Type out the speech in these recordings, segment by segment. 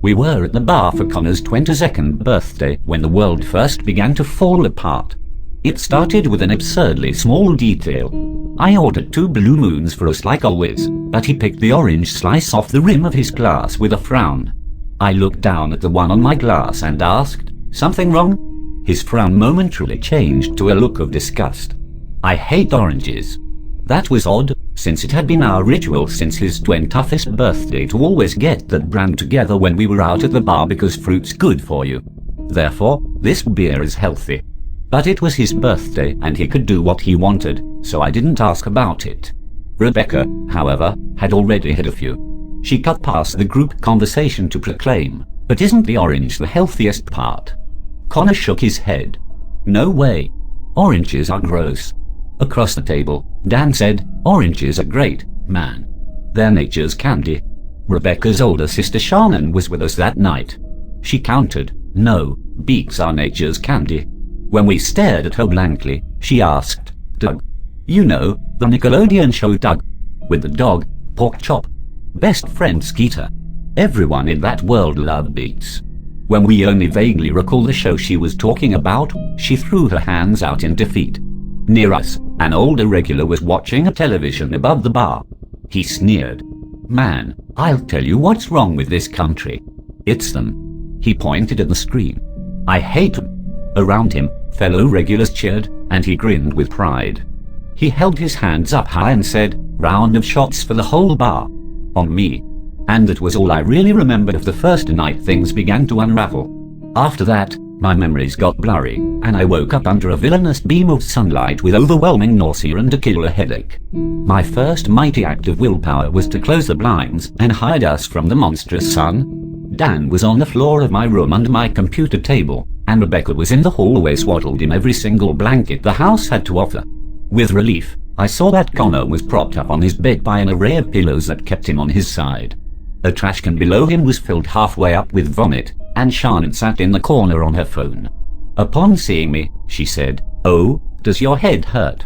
We were at the bar for Connor's 22nd birthday when the world first began to fall apart. It started with an absurdly small detail. I ordered 2 blue moons for us like always, but he picked the orange slice off the rim of his glass with a frown. I looked down at the one on my glass and asked, "Something wrong?" His frown momentarily changed to a look of disgust. "I hate oranges." That was odd, since it had been our ritual since his 20th birthday to always get that brand together when we were out at the bar because fruit's good for you. Therefore, this beer is healthy. But it was his birthday and he could do what he wanted, so I didn't ask about it. Rebecca, however, had already had a few. She cut past the group conversation to proclaim, "But isn't the orange the healthiest part?" Connor shook his head. "No way. Oranges are gross." Across the table, Dan said, "Oranges are great, man. They're nature's candy." Rebecca's older sister Shannon was with us that night. She countered, "No, beets are nature's candy." When we stared at her blankly, she asked, "Doug? You know, the Nickelodeon show Doug? With the dog, Pork Chop. Best friend Skeeter. Everyone in that world loved beets." When we only vaguely recall the show she was talking about, she threw her hands out in defeat. Near us, an older regular was watching a television above the bar. He sneered. "Man, I'll tell you what's wrong with this country. It's them." He pointed at the screen. "I hate them." Around him, fellow regulars cheered, and he grinned with pride. He held his hands up high and said, "Round of shots for the whole bar. On me." And that was all I really remembered of the first night things began to unravel. After that, my memories got blurry, and I woke up under a villainous beam of sunlight with overwhelming nausea and a killer headache. My first mighty act of willpower was to close the blinds and hide us from the monstrous sun. Dan was on the floor of my room under my computer table, and Rebecca was in the hallway swaddled in every single blanket the house had to offer. With relief, I saw that Connor was propped up on his bed by an array of pillows that kept him on his side. A trash can below him was filled halfway up with vomit, and Shannon sat in the corner on her phone. Upon seeing me, she said, "Oh, does your head hurt?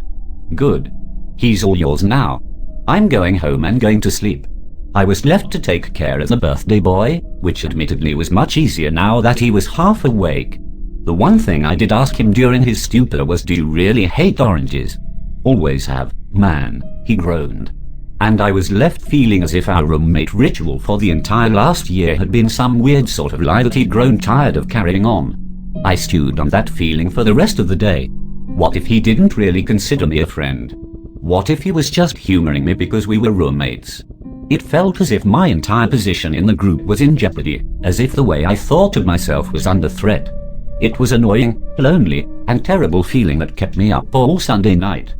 Good. He's all yours now. I'm going home and going to sleep." I was left to take care of the birthday boy, which admittedly was much easier now that he was half awake. The one thing I did ask him during his stupor was, "Do you really hate oranges?" "Always have, man," he groaned. And I was left feeling as if our roommate ritual for the entire last year had been some weird sort of lie that he'd grown tired of carrying on. I stewed on that feeling for the rest of the day. What if he didn't really consider me a friend? What if he was just humoring me because we were roommates? It felt as if my entire position in the group was in jeopardy, as if the way I thought of myself was under threat. It was annoying, lonely, and terrible feeling that kept me up all Sunday night.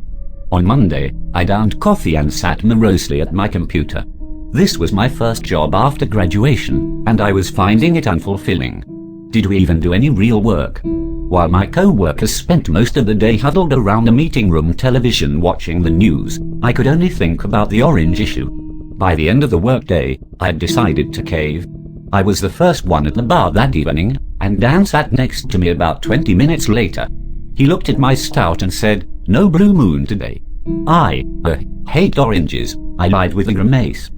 On Monday, I downed coffee and sat morosely at my computer. This was my first job after graduation, and I was finding it unfulfilling. Did we even do any real work? While my co-workers spent most of the day huddled around a meeting room television watching the news, I could only think about the orange issue. By the end of the workday, I had decided to cave. I was the first one at the bar that evening, and Dan sat next to me about 20 minutes later. He looked at my stout and said, "No blue moon today." "I hate oranges," I lied with a grimace.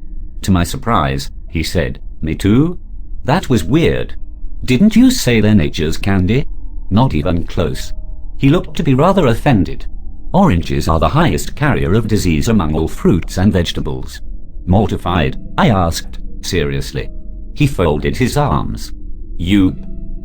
To my surprise, he said, "Me too?" That was weird. "Didn't you say they're nature's candy?" Not even close. He looked to be rather offended. "Oranges are the highest carrier of disease among all fruits and vegetables." Mortified, I asked, "Seriously?" He folded his arms. "You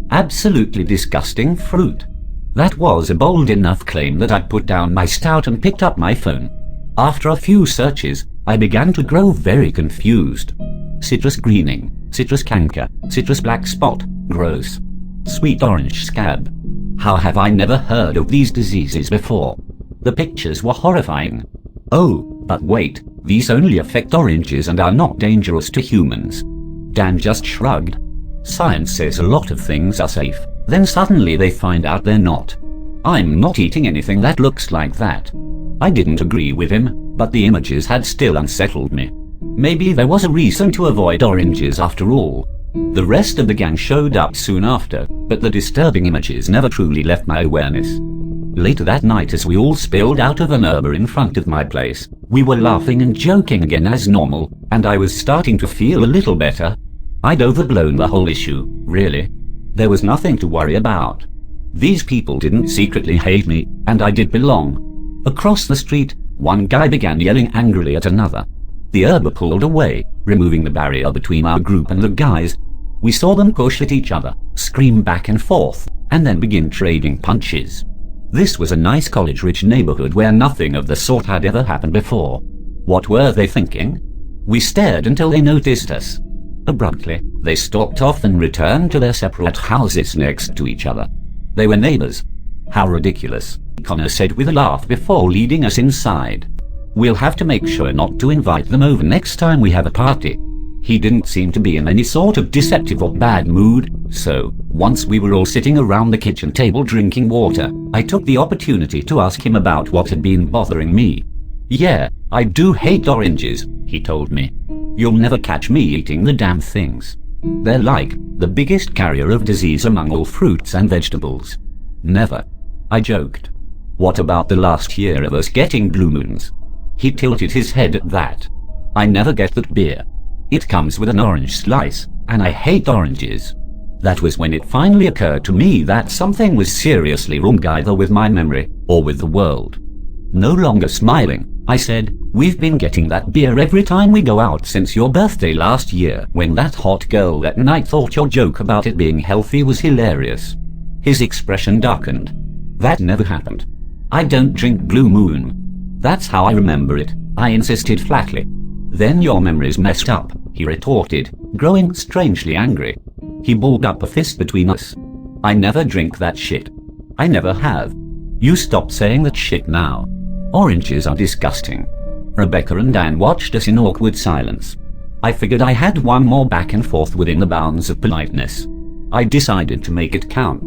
absolutely disgusting fruit." That was a bold enough claim that I put down my stout and picked up my phone. After a few searches, I began to grow very confused. Citrus greening, citrus canker, citrus black spot, gross. Sweet orange scab. How have I never heard of these diseases before? The pictures were horrifying. Oh, but wait, these only affect oranges and are not dangerous to humans. Dan just shrugged. Science says a lot of things are safe, then suddenly they find out they're not. I'm not eating anything that looks like that. I didn't agree with him, but the images had still unsettled me. Maybe there was a reason to avoid oranges after all. The rest of the gang showed up soon after, but the disturbing images never truly left my awareness. Later that night, as we all spilled out of an arbor in front of my place, we were laughing and joking again as normal, and I was starting to feel a little better. I'd overblown the whole issue, really. There was nothing to worry about. These people didn't secretly hate me, and I did belong. Across the street, one guy began yelling angrily at another. The herb pulled away, removing the barrier between our group and the guys. We saw them push at each other, scream back and forth, and then begin trading punches. This was a nice college-rich neighborhood where nothing of the sort had ever happened before. What were they thinking? We stared until they noticed us. Abruptly, they stalked off and returned to their separate houses next to each other. They were neighbors. How ridiculous, Connor said with a laugh before leading us inside. We'll have to make sure not to invite them over next time we have a party. He didn't seem to be in any sort of deceptive or bad mood, so, once we were all sitting around the kitchen table drinking water, I took the opportunity to ask him about what had been bothering me. Yeah, I do hate oranges, he told me. You'll never catch me eating the damn things. They're like the biggest carrier of disease among all fruits and vegetables. Never. I joked. What about the last year of us getting blue moons? He tilted his head at that. I never get that beer. It comes with an orange slice, and I hate oranges. That was when it finally occurred to me that something was seriously wrong either with my memory or with the world. No longer smiling, I said, we've been getting that beer every time we go out since your birthday last year, when that hot girl that night thought your joke about it being healthy was hilarious. His expression darkened. That never happened. I don't drink Blue Moon. That's how I remember it, I insisted flatly. Then your memory's messed up, he retorted, growing strangely angry. He balled up a fist between us. I never drink that shit. I never have. You stop saying that shit now. Oranges are disgusting. Rebecca and Dan watched us in awkward silence. I figured I had one more back and forth within the bounds of politeness. I decided to make it count.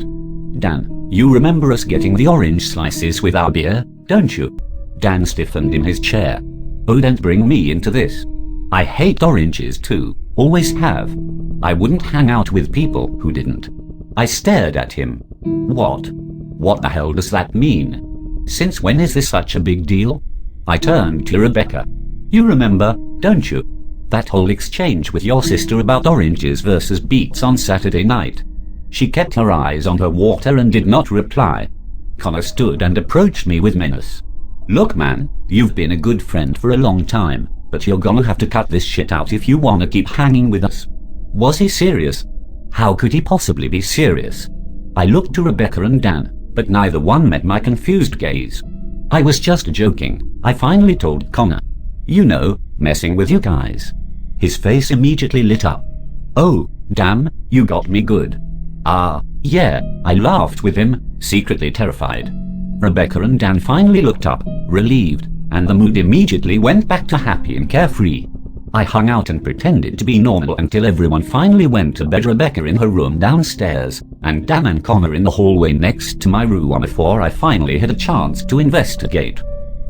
Dan, you remember us getting the orange slices with our beer, don't you? Dan stiffened in his chair. Oh, don't bring me into this. I hate oranges too, always have. I wouldn't hang out with people who didn't. I stared at him. What? What the hell does that mean? Since when is this such a big deal? I turned to Rebecca. You remember, don't you? That whole exchange with your sister about oranges versus beets on Saturday night. She kept her eyes on her water and did not reply. Connor stood and approached me with menace. Look man, you've been a good friend for a long time, but you're gonna have to cut this shit out if you wanna keep hanging with us. Was he serious? How could he possibly be serious? I looked to Rebecca and Dan, but neither one met my confused gaze. I was just joking, I finally told Connor. You know, messing with you guys. His face immediately lit up. Oh, damn, you got me good. Ah, yeah, I laughed with him, secretly terrified. Rebecca and Dan finally looked up, relieved, and the mood immediately went back to happy and carefree. I hung out and pretended to be normal until everyone finally went to bed, Rebecca in her room downstairs, and Dan and Connor in the hallway next to my room before I finally had a chance to investigate.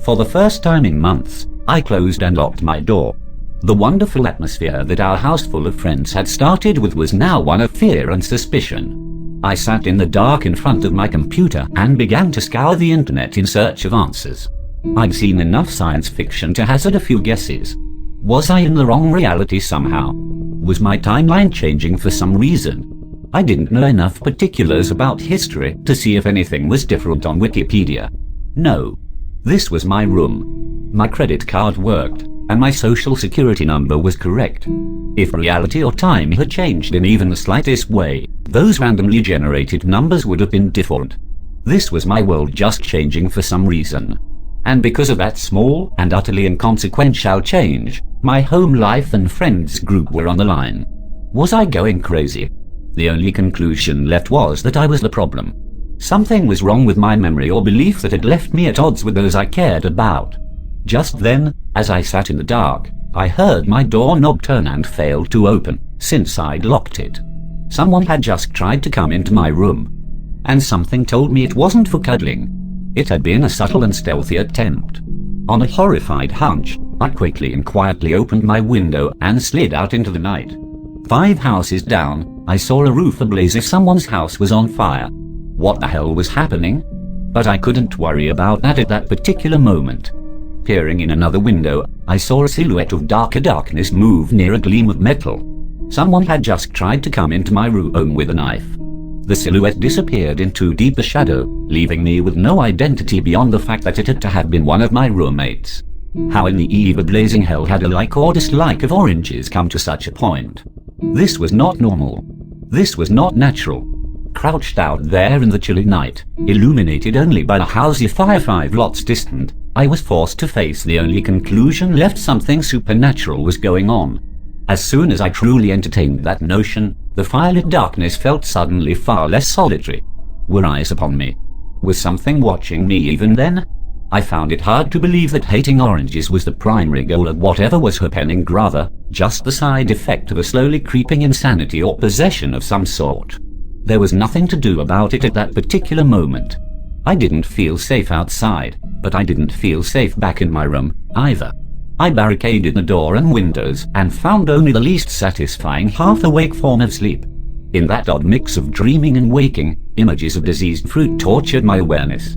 For the first time in months, I closed and locked my door. The wonderful atmosphere that our house full of friends had started with was now one of fear and suspicion. I sat in the dark in front of my computer and began to scour the internet in search of answers. I'd seen enough science fiction to hazard a few guesses. Was I in the wrong reality somehow? Was my timeline changing for some reason? I didn't know enough particulars about history to see if anything was different on Wikipedia. No. This was my room. My credit card worked, and my social security number was correct. If reality or time had changed in even the slightest way, those randomly generated numbers would have been different. This was my world just changing for some reason. And because of that small and utterly inconsequential change, my home life and friends group were on the line. Was I going crazy? The only conclusion left was that I was the problem. Something was wrong with my memory or belief that had left me at odds with those I cared about. Just then, as I sat in the dark, I heard my doorknob turn and failed to open, since I'd locked it. Someone had just tried to come into my room. And something told me it wasn't for cuddling. It had been a subtle and stealthy attempt. On a horrified hunch, I quickly and quietly opened my window and slid out into the night. 5 houses down, I saw a roof ablaze if someone's house was on fire. What the hell was happening? But I couldn't worry about that at that particular moment. Peering in another window, I saw a silhouette of darker darkness move near a gleam of metal. Someone had just tried to come into my room with a knife. The silhouette disappeared into deeper shadow, leaving me with no identity beyond the fact that it had to have been one of my roommates. How in the eve of blazing hell had a like or dislike of oranges come to such a point? This was not normal. This was not natural. Crouched out there in the chilly night, illuminated only by a housey fire 5 lots distant, I was forced to face the only conclusion left: something supernatural was going on. As soon as I truly entertained that notion, the firelit darkness felt suddenly far less solitary. Were eyes upon me? Was something watching me even then? I found it hard to believe that hating oranges was the primary goal of whatever was happening, rather just the side effect of a slowly creeping insanity or possession of some sort. There was nothing to do about it at that particular moment. I didn't feel safe outside, but I didn't feel safe back in my room, either. I barricaded the door and windows and found only the least satisfying half-awake form of sleep. In that odd mix of dreaming and waking, images of diseased fruit tortured my awareness.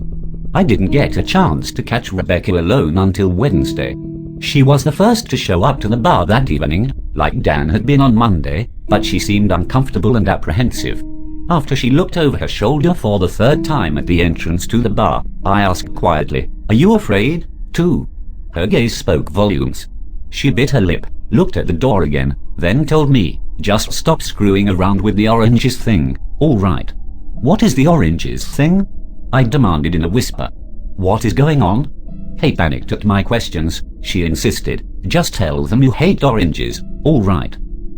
I didn't get a chance to catch Rebecca alone until Wednesday. She was the first to show up to the bar that evening, like Dan had been on Monday, but she seemed uncomfortable and apprehensive. After she looked over her shoulder for the 3rd time at the entrance to the bar, I asked quietly, "Are you afraid, too?" Her gaze spoke volumes. She bit her lip, looked at the door again, then told me, "Just stop screwing around with the oranges thing, all right?" "What is the oranges thing?" I demanded in a whisper. "What is going on?" Kate panicked at my questions. She insisted, "Just tell them you hate oranges, all right?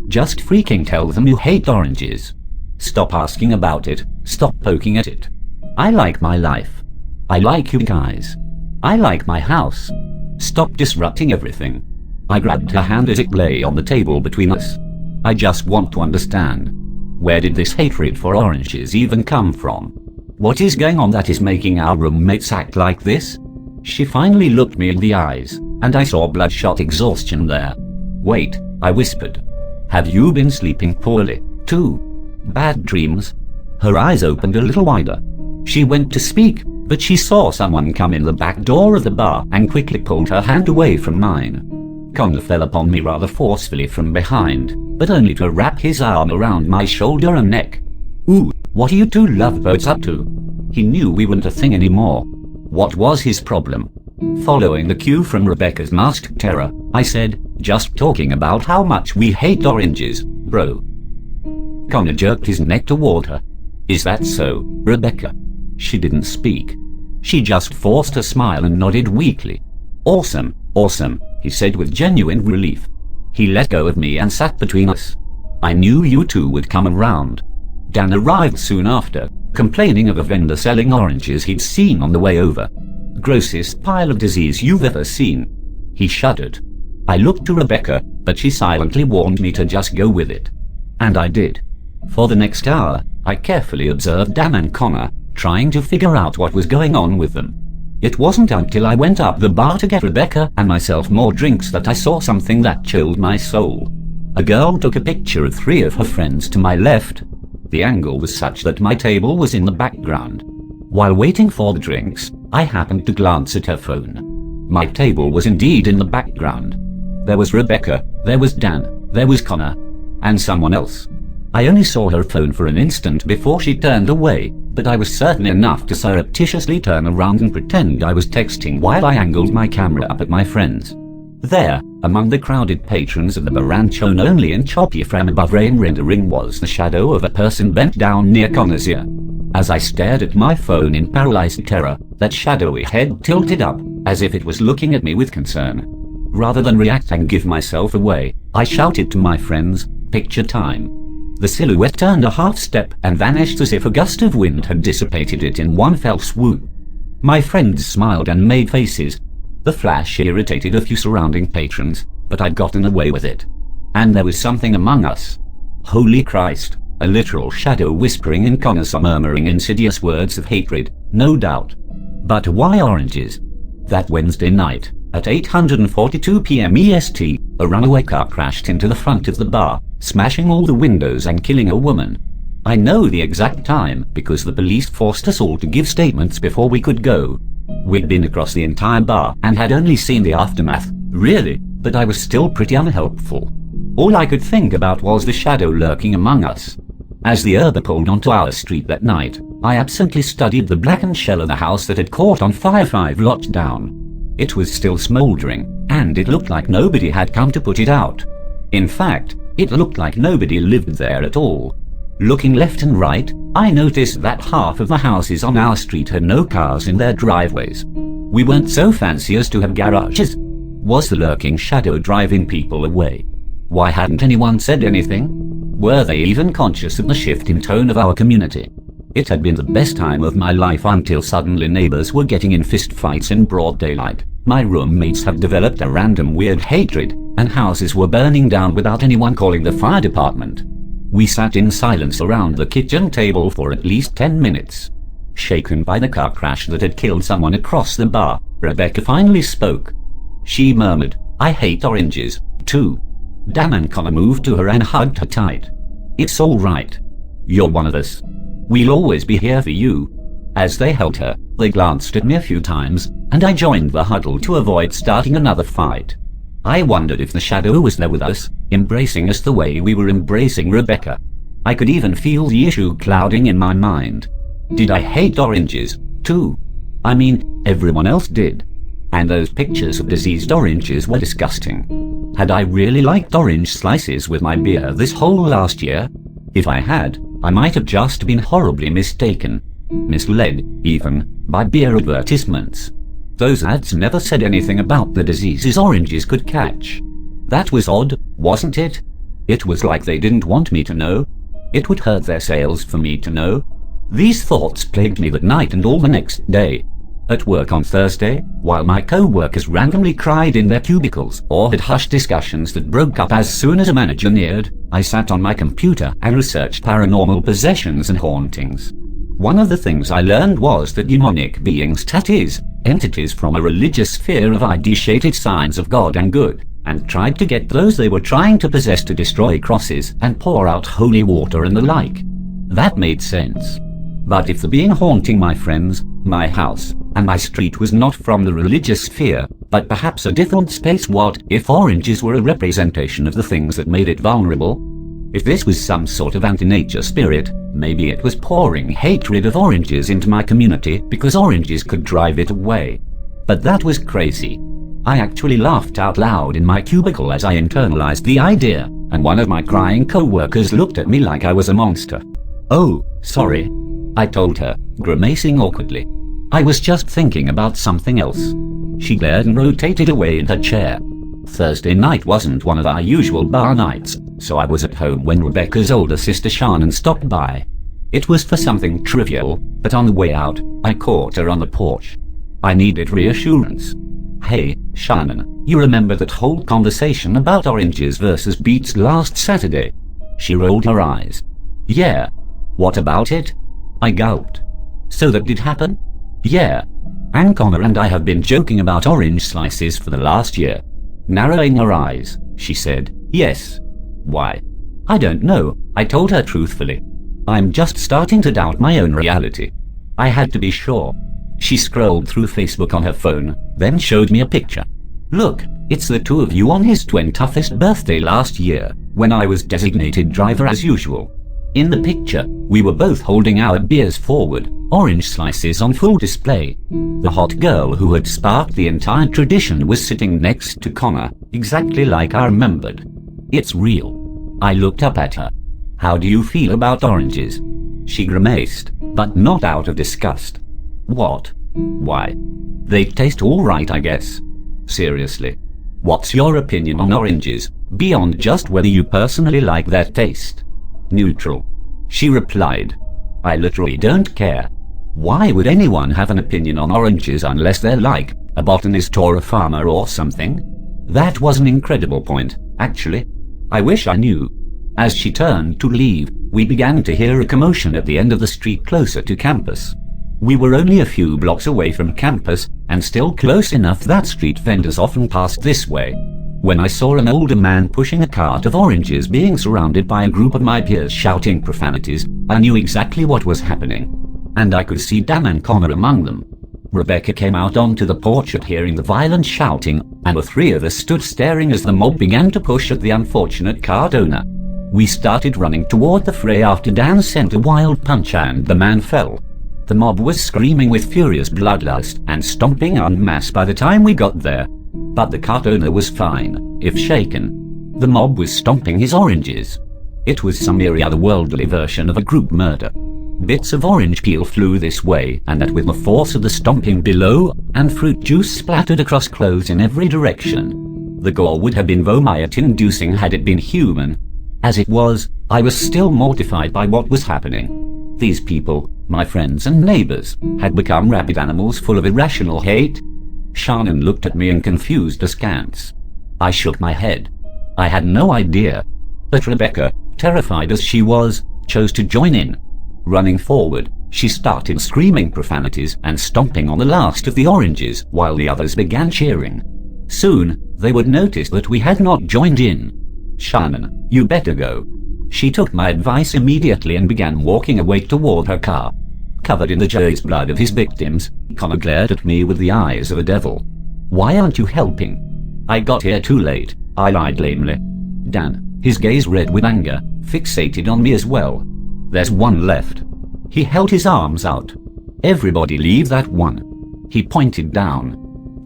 Just freaking tell them you hate oranges. Stop asking about it, stop poking at it. I like my life. I like you guys. I like my house. Stop disrupting everything." I grabbed her hand as it lay on the table between us. "I just want to understand. Where did this hatred for oranges even come from? What is going on that is making our roommates act like this?" She finally looked me in the eyes, and I saw bloodshot exhaustion there. "Wait," I whispered. "Have you been sleeping poorly, too? Bad dreams?" Her eyes opened a little wider. She went to speak, but she saw someone come in the back door of the bar and quickly pulled her hand away from mine. Connor fell upon me rather forcefully from behind, but only to wrap his arm around my shoulder and neck. "Ooh, what are you two lovebirds up to?" He knew we weren't a thing anymore. What was his problem? Following the cue from Rebecca's masked terror, I said, "Just talking about how much we hate oranges, bro." Connor jerked his neck toward her. "Is that so, Rebecca?" She didn't speak. She just forced a smile and nodded weakly. "Awesome, awesome," he said with genuine relief. He let go of me and sat between us. "I knew you two would come around." Dan arrived soon after, complaining of a vendor selling oranges he'd seen on the way over. "Grossest pile of disease you've ever seen." He shuddered. I looked to Rebecca, but she silently warned me to just go with it. And I did. For the next hour, I carefully observed Dan and Connor, trying to figure out what was going on with them. It wasn't until I went up the bar to get Rebecca and myself more drinks that I saw something that chilled my soul. A girl took a picture of 3 of her friends to my left. The angle was such that my table was in the background. While waiting for the drinks, I happened to glance at her phone. My table was indeed in the background. There was Rebecca, there was Dan, there was Connor, and someone else. I only saw her phone for an instant before she turned away, but I was certain enough to surreptitiously turn around and pretend I was texting while I angled my camera up at my friends. There, among the crowded patrons of the bar shown only in choppy frame above rain rendering, was the shadow of a person bent down near Connor's ear. As I stared at my phone in paralyzed terror, that shadowy head tilted up, as if it was looking at me with concern. Rather than react and give myself away, I shouted to my friends, "Picture time." The silhouette turned a half step and vanished as if a gust of wind had dissipated it in one fell swoop. My friends smiled and made faces. The flash irritated a few surrounding patrons, but I'd gotten away with it. And there was something among us. Holy Christ, a literal shadow whispering in Connor's, murmuring insidious words of hatred, no doubt. But why oranges? That Wednesday night, at 8:42 p.m. EST, a runaway car crashed into the front of the bar, smashing all the windows and killing a woman. I know the exact time because the police forced us all to give statements before we could go. We'd been across the entire bar and had only seen the aftermath, really, but I was still pretty unhelpful. All I could think about was the shadow lurking among us. As the Uber pulled onto our street that night, I absently studied the blackened shell of the house that had caught on fire 5 lots down. It was still smouldering, and it looked like nobody had come to put it out. In fact, it looked like nobody lived there at all. Looking left and right, I noticed that half of the houses on our street had no cars in their driveways. We weren't so fancy as to have garages. Was the lurking shadow driving people away? Why hadn't anyone said anything? Were they even conscious of the shift in tone of our community? It had been the best time of my life until suddenly neighbors were getting in fist fights in broad daylight. My roommates had developed a random weird hatred, and houses were burning down without anyone calling the fire department. We sat in silence around the kitchen table for at least 10 minutes. Shaken by the car crash that had killed someone across the bar, Rebecca finally spoke. She murmured, "I hate oranges, too." Dan and Connor moved to her and hugged her tight. "It's all right. You're one of us. We'll always be here for you." As they held her, they glanced at me a few times, and I joined the huddle to avoid starting another fight. I wondered if the shadow was there with us, embracing us the way we were embracing Rebecca. I could even feel the issue clouding in my mind. Did I hate oranges, too? I mean, everyone else did. And those pictures of diseased oranges were disgusting. Had I really liked orange slices with my beer this whole last year? If I had, I might have just been horribly mistaken. Misled, even, by beer advertisements. Those ads never said anything about the diseases oranges could catch. That was odd, wasn't it? It was like they didn't want me to know. It would hurt their sales for me to know. These thoughts plagued me that night and all the next day. At work on Thursday, while my co-workers randomly cried in their cubicles or had hushed discussions that broke up as soon as a manager neared, I sat on my computer and researched paranormal possessions and hauntings. One of the things I learned was that demonic beings, that is, entities from a religious sphere of ID-shaded signs of God and good, and tried to get those they were trying to possess to destroy crosses and pour out holy water and the like. That made sense. But if the being haunting my friends, my house, and my street was not from the religious sphere, but perhaps a different space, what if oranges were a representation of the things that made it vulnerable? If this was some sort of anti-nature spirit, maybe it was pouring hatred of oranges into my community because oranges could drive it away. But that was crazy. I actually laughed out loud in my cubicle as I internalized the idea, and one of my crying co-workers looked at me like I was a monster. "Oh, sorry," I told her, grimacing awkwardly. "I was just thinking about something else." She glared and rotated away in her chair. Thursday night wasn't one of our usual bar nights, so I was at home when Rebecca's older sister Shannon stopped by. It was for something trivial, but on the way out, I caught her on the porch. I needed reassurance. "Hey, Shannon, you remember that whole conversation about oranges versus beets last Saturday?" She rolled her eyes. "Yeah. What about it?" I gulped. "So that did happen?" "Yeah. And Connor and I have been joking about orange slices for the last year." Narrowing her eyes, she said, "Yes." "Why?" "I don't know," I told her truthfully. "I'm just starting to doubt my own reality." I had to be sure. She scrolled through Facebook on her phone, then showed me a picture. "Look, it's the two of you on his 20th birthday last year, when I was designated driver as usual. In the picture, we were both holding our beers forward, orange slices on full display. The hot girl who had sparked the entire tradition was sitting next to Connor, exactly like I remembered. It's real." I looked up at her. "How do you feel about oranges?" She grimaced, but not out of disgust. "What? Why? They taste all right, I guess." "Seriously, what's your opinion on oranges, beyond just whether you personally like their taste?" "Neutral," she replied. "I literally don't care. Why would anyone have an opinion on oranges unless they're like a botanist or a farmer or something?" That was an incredible point, actually. I wish I knew. As she turned to leave, we began to hear a commotion at the end of the street closer to campus. We were only a few blocks away from campus, and still close enough that street vendors often passed this way. When I saw an older man pushing a cart of oranges being surrounded by a group of my peers shouting profanities, I knew exactly what was happening. And I could see Dan and Connor among them. Rebecca came out onto the porch at hearing the violent shouting, and the three of us stood staring as the mob began to push at the unfortunate cart owner. We started running toward the fray after Dan sent a wild punch and the man fell. The mob was screaming with furious bloodlust and stomping en masse by the time we got there. But the cart owner was fine, if shaken. The mob was stomping his oranges. It was some eerie otherworldly version of a group murder. Bits of orange peel flew this way and that with the force of the stomping below, and fruit juice splattered across clothes in every direction. The gore would have been vomit-inducing had it been human. As it was, I was still mortified by what was happening. These people, my friends and neighbors, had become rabid animals full of irrational hate. Shannon looked at me in confused askance. I shook my head. I had no idea. But Rebecca, terrified as she was, chose to join in. Running forward, she started screaming profanities and stomping on the last of the oranges while the others began cheering. Soon, they would notice that we had not joined in. "Shannon, you better go." She took my advice immediately and began walking away toward her car. Covered in the Jay's blood of his victims, Connor glared at me with the eyes of a devil. "Why aren't you helping?" "I got here too late," I lied lamely. Dan, his gaze red with anger, fixated on me as well. "There's one left." He held his arms out. "Everybody leave that one." He pointed down.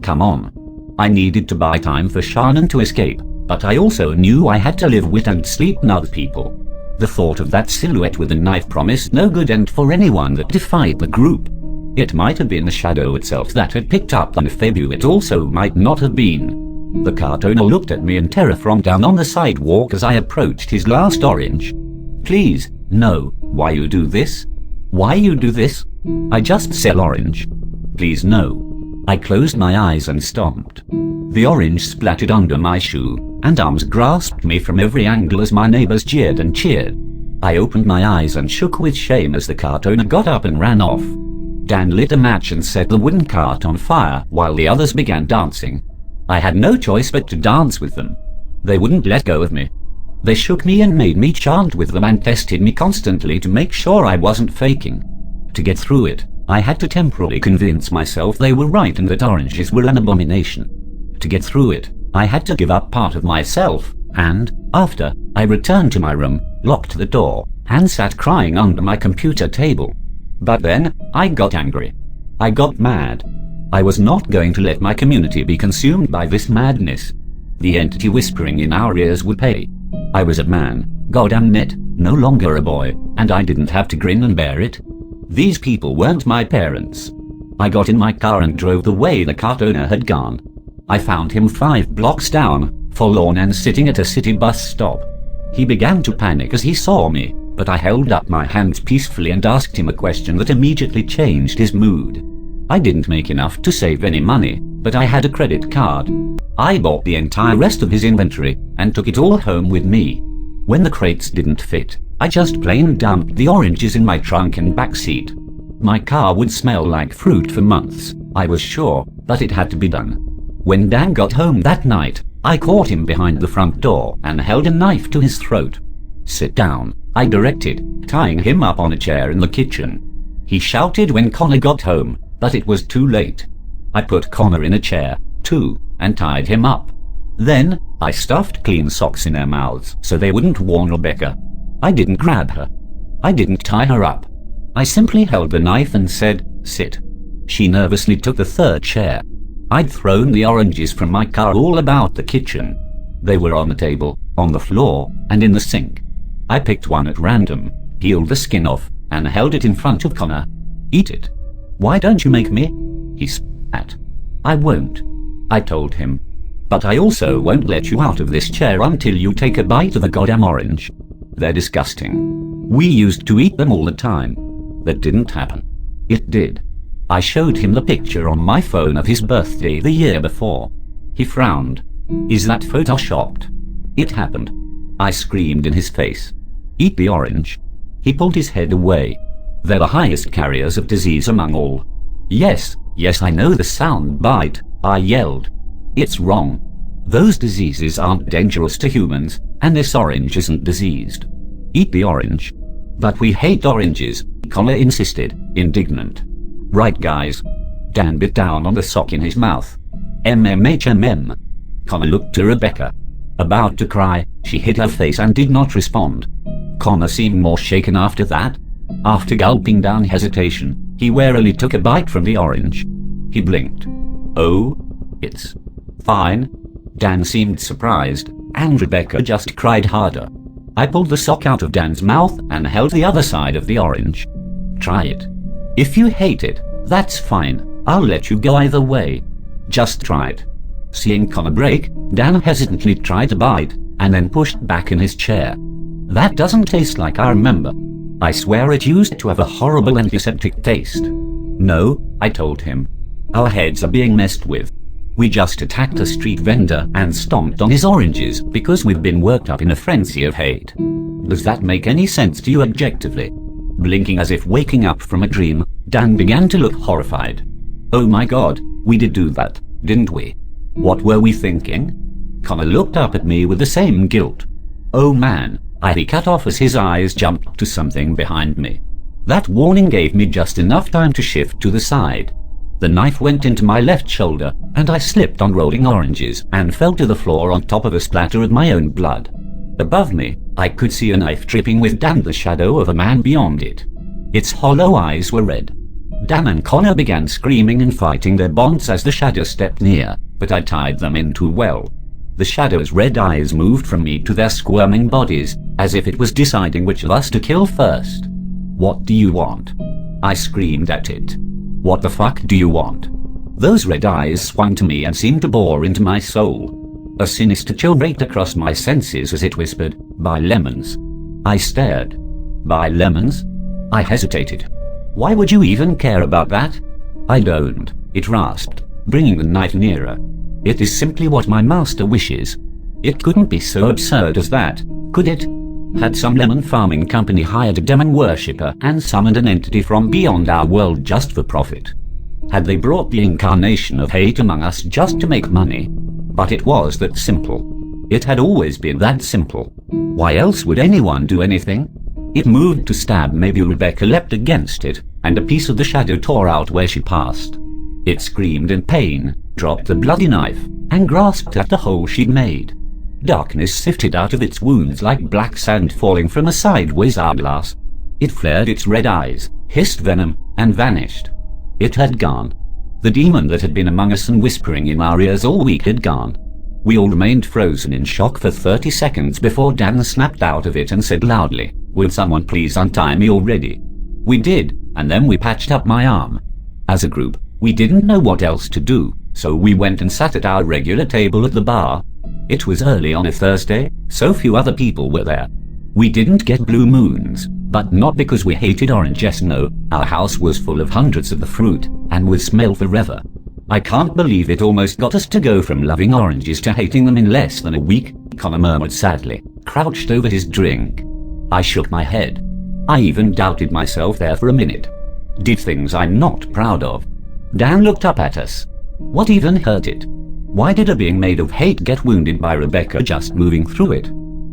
"Come on." I needed to buy time for Shannon to escape, but I also knew I had to live with and sleep with other people. The thought of that silhouette with a knife promised no good end for anyone that defied the group. It might have been the shadow itself that had picked up the Fabu. It also might not have been. The cart owner looked at me in terror from down on the sidewalk as I approached his last orange. "Please, no. Why you do this? Why you do this? I just sell orange. Please no." I closed my eyes and stomped. The orange splattered under my shoe, and arms grasped me from every angle as my neighbors jeered and cheered. I opened my eyes and shook with shame as the cart owner got up and ran off. Dan lit a match and set the wooden cart on fire while the others began dancing. I had no choice but to dance with them. They wouldn't let go of me. They shook me and made me chant with them and tested me constantly to make sure I wasn't faking. To get through it, I had to temporarily convince myself they were right and that oranges were an abomination. To get through it, I had to give up part of myself, and, after, I returned to my room, locked the door, and sat crying under my computer table. But then, I got angry. I got mad. I was not going to let my community be consumed by this madness. The entity whispering in our ears would pay. I was a man, goddamn it, no longer a boy, and I didn't have to grin and bear it. These people weren't my parents. I got in my car and drove the way the cart owner had gone. I found him 5 blocks down, forlorn and sitting at a city bus stop. He began to panic as he saw me, but I held up my hands peacefully and asked him a question that immediately changed his mood. I didn't make enough to save any money, but I had a credit card. I bought the entire rest of his inventory and took it all home with me. When the crates didn't fit, I just plain dumped the oranges in my trunk and backseat. My car would smell like fruit for months, I was sure, but it had to be done. When Dan got home that night, I caught him behind the front door and held a knife to his throat. "Sit down," I directed, tying him up on a chair in the kitchen. He shouted when Connor got home, but it was too late. I put Connor in a chair, too, and tied him up. Then, I stuffed clean socks in their mouths so they wouldn't warn Rebecca. I didn't grab her. I didn't tie her up. I simply held the knife and said, "Sit." She nervously took the third chair. I'd thrown the oranges from my car all about the kitchen. They were on the table, on the floor, and in the sink. I picked one at random, peeled the skin off, and held it in front of Connor. "Eat it." "Why don't you make me?" He spat. "I won't," I told him. "But I also won't let you out of this chair until you take a bite of the goddamn orange. They're disgusting. We used to eat them all the time." That didn't happen. It did. I showed him the picture on my phone of his birthday the year before. He frowned. "Is that photoshopped?" "It happened." I screamed in his face. "Eat the orange." He pulled his head away. "They're the highest carriers of disease among all." Yes, I know the sound bite," I yelled. "It's wrong. Those diseases aren't dangerous to humans, and this orange isn't diseased. Eat the orange." "But we hate oranges," Connor insisted, indignant. "Right, guys. Dan bit down on the sock in his mouth. MMHMM. Connor looked to Rebecca. About to cry, she hid her face and did not respond. Connor seemed more shaken after that. After gulping down hesitation, he warily took a bite from the orange. He blinked. Oh, it's fine. Dan seemed surprised, and Rebecca just cried harder. I pulled the sock out of Dan's mouth and held the other side of the orange. Try it. If you hate it, that's fine. I'll let you go either way. Just try it. Seeing Connor break, Dan hesitantly tried a bite, and then pushed back in his chair. That doesn't taste like I remember. I swear it used to have a horrible antiseptic taste. No, I told him. Our heads are being messed with. We just attacked a street vendor and stomped on his oranges because we've been worked up in a frenzy of hate. Does that make any sense to you objectively? Blinking as if waking up from a dream, Dan began to look horrified. Oh my God, we did do that, didn't we? What were we thinking? Connor looked up at me with the same guilt. Oh man, he cut off as his eyes jumped to something behind me. That warning gave me just enough time to shift to the side. The knife went into my left shoulder, and I slipped on rolling oranges and fell to the floor on top of a splatter of my own blood. Above me, I could see a knife dripping with Dan, the shadow of a man beyond it. Its hollow eyes were red. Dan and Connor began screaming and fighting their bonds as the shadow stepped near, but I tied them in too well. The shadow's red eyes moved from me to their squirming bodies, as if it was deciding which of us to kill first. What do you want? I screamed at it. What the fuck do you want? Those red eyes swung to me and seemed to bore into my soul. A sinister chill raked across my senses as it whispered, "Buy lemons." I stared. Buy lemons? I hesitated. Why would you even care about that? I don't, it rasped, bringing the knife nearer. It is simply what my master wishes. It couldn't be so absurd as that, could it? Had some lemon farming company hired a demon worshipper and summoned an entity from beyond our world just for profit? Had they brought the incarnation of hate among us just to make money? But it was that simple. It had always been that simple. Why else would anyone do anything? It moved to stab. Maybe Rebecca leapt against it, and a piece of the shadow tore out where she passed. It screamed in pain, dropped the bloody knife, and grasped at the hole she'd made. Darkness sifted out of its wounds like black sand falling from a sideways hourglass. It flared its red eyes, hissed venom, and vanished. It had gone. The demon that had been among us and whispering in our ears all week had gone. We all remained frozen in shock for 30 seconds before Dan snapped out of it and said loudly, "Will someone please untie me already?" We did, and then we patched up my arm. As a group, we didn't know what else to do, so we went and sat at our regular table at the bar. It was early on a Thursday, so few other people were there. We didn't get blue moons, but not because we hated oranges. No, our house was full of hundreds of the fruit, and would smell forever. I can't believe it almost got us to go from loving oranges to hating them in less than a week, Connor murmured sadly, crouched over his drink. I shook my head. I even doubted myself there for a minute. Did things I'm not proud of. Dan looked up at us. What even hurt it? Why did a being made of hate get wounded by Rebecca just moving through it?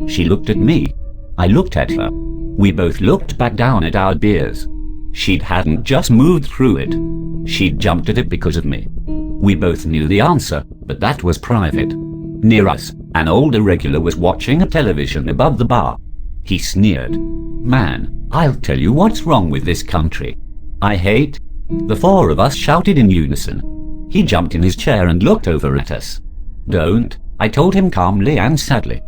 She looked at me. I looked at her. We both looked back down at our beers. She hadn't just moved through it. She'd jumped at it because of me. We both knew the answer, but that was private. Near us, an older regular was watching a television above the bar. He sneered. "Man, I'll tell you what's wrong with this country. I hate..." The four of us shouted in unison. He jumped in his chair and looked over at us. "Don't," I told him calmly and sadly.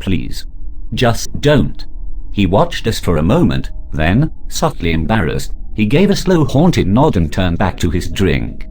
"Please. Just don't." He watched us for a moment, then, subtly embarrassed, he gave a slow haunted nod and turned back to his drink.